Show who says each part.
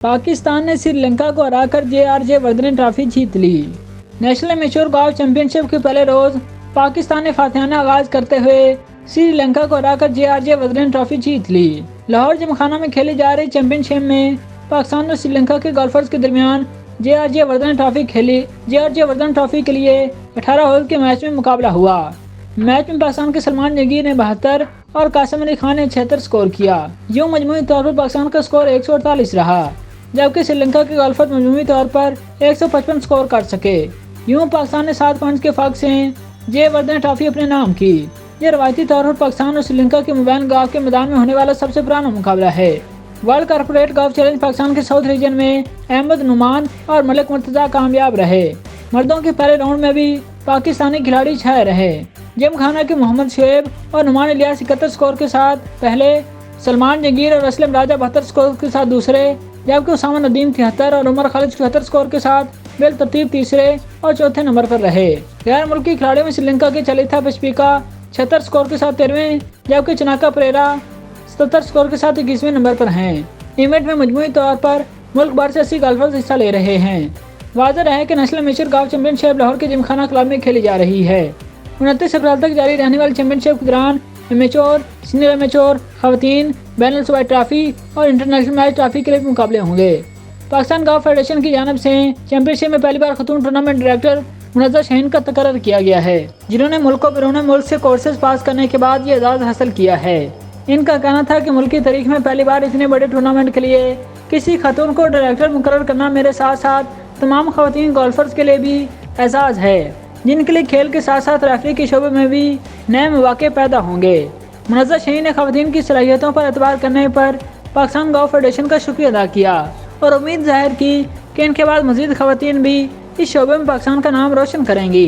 Speaker 1: पाकिस्तान ने श्रीलंका को हराकर जे वर्धन ट्रॉफी जीत ली। नेशनल एमेच्योर गोल्फ चैंपियनशिप के पहले रोज पाकिस्तान ने फातिहाना आगाज करते हुए श्रीलंका को हराकर जे वर्धन ट्रॉफी जीत ली। लाहौर जिमखाना में खेली जा रही चैंपियनशिप में पाकिस्तान और श्रीलंका के गोल्फर्स के दरमियान जे वर्धन ट्रॉफी खेली। जे वर्धन ट्रॉफी के लिए 18 होल के मैच में मुकाबला हुआ। मैच में पाकिस्तान के सलमान जंगीर ने 72 और कासिम अली खान ने 76 स्कोर किया। यूं मजमूई तौर पर पाकिस्तान का स्कोर 148 रहा, जबकि श्रीलंका के गोल्फर मजमूई तौर पर 155 स्कोर कर सके। यूं पाकिस्तान ने 7 पॉइंट्स के फर्क से जे वर्धन ट्रॉफी अपने नाम की। यह रवायती तौर पर पाकिस्तान और श्रीलंका के मोबाइल गोल्फ के मैदान में होने वाला सबसे पुराना मुकाबला है। World corporate golf challenge Pakistan के साउथ रीजन में अहमद नुमान और मलिक मुर्तजा कामयाब रहे। मर्दों के पहले राउंड में भी पाकिस्तानी खिलाड़ी छाए रहे। जिमखाना के मोहम्मद शुएब और नुमान इलियास 71 स्कोर के साथ पहले, सलमान जंगीर और असलम राजा 72 स्कोर के साथ दूसरे, जबकि उसामा नदीम 73 और उमर खालिद 74 स्कोर के साथ बेलतरतीब तीसरे और चौथे नंबर पर रहे। गैर मुल्की खिलाड़ियों में श्रीलंका के चलिथा पशपिका 76 स्कोर के साथ 13वें, जबकि चनाका परेरा 77 स्कोर के साथ 21वें नंबर पर हैं। इवेंट में मजमूई तौर पर मुल्क भर से 80 गोल्फर्स हिस्सा ले रहे हैं। वाज़ेह है कि national amateur golf championship Lahore के जिमखाना क्लब में खेली जा रही है। 29 अप्रैल तक जारी रहने वाली चैंपियनशिप के दौरान एमेच्योर, सीनियर एमेच्योर, खवातीन, बैनुल सूबाई ट्रॉफी और इंटरनेशनल मैच ट्रॉफी के लिए मुकाबले होंगे। पाकिस्तान गोल्फ फेडरेशन की जानिब से चैंपियनशिप में पहली बार खतून टूर्नामेंट डायरेक्टर मुनज़्ज़र शाहीन का तकर्रर किया गया है, जिन्होंने मुल्क को बैरून मुल्क से कोर्सेज पास करने के बाद ये एजाज़ हासिल किया है। इनका कहना था कि मुल्क की तारीख में पहली बार इतने बड़े टूर्नामेंट के लिए किसी खतून को डायरेक्टर मुकर्रर करना मेरे साथ साथ तमाम खवातीन गोल्फर्स के लिए भी एजाज़ है, जिनके लिए खेल के साथ साथ रेफरी के शोबे में भी नए मौके पैदा होंगे। मुनज़्ज़र शाहीन ने खवातीन की सलाहियतों पर एतबार करने पर पाकिस्तान गोल्फ फेडरेशन का शुक्रिया अदा किया और उम्मीद जाहिर की कि इनके बाद मज़ीद खवातीन भी इस शोबे में पाकिस्तान का नाम रोशन करेंगी।